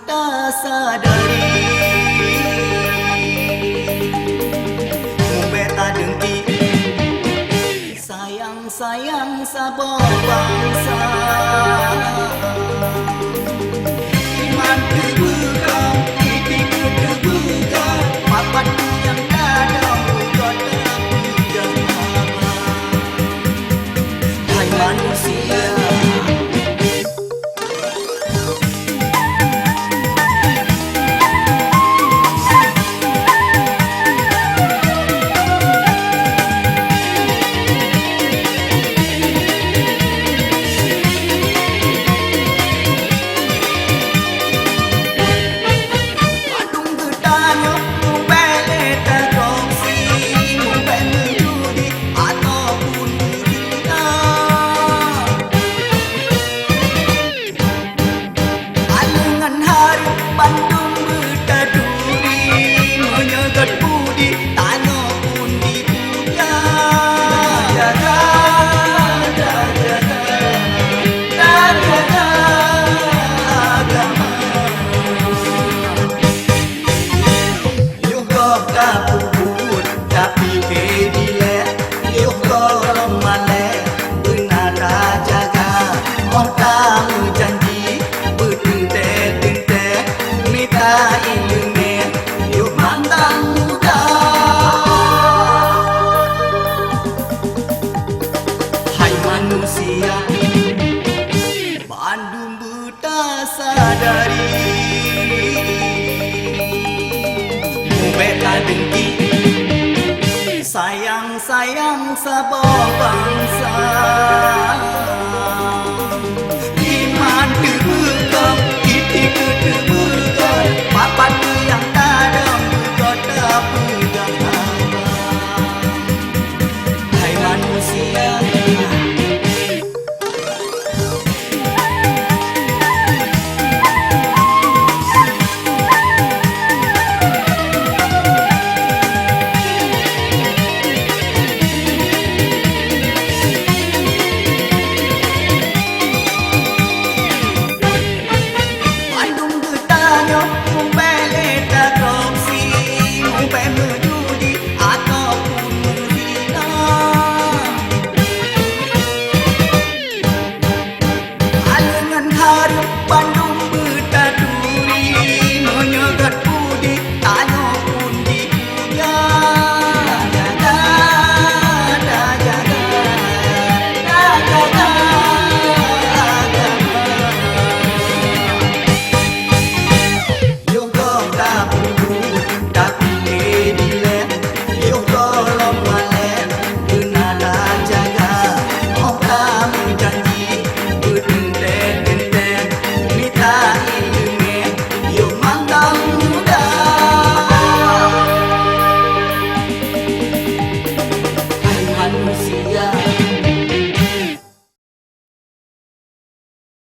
tak sadari Beta dengki sayang sabar bangsa Iman terbuka, titik terbuka Papat yang kadang kota berjamaah Hai manusia Manusia Bandung buta sadari Beta dengki sayang sabar bangsa Iman terbuka, titik terbuka Papat yang kadang berkata pegang Hai manusia Bandung bertanya,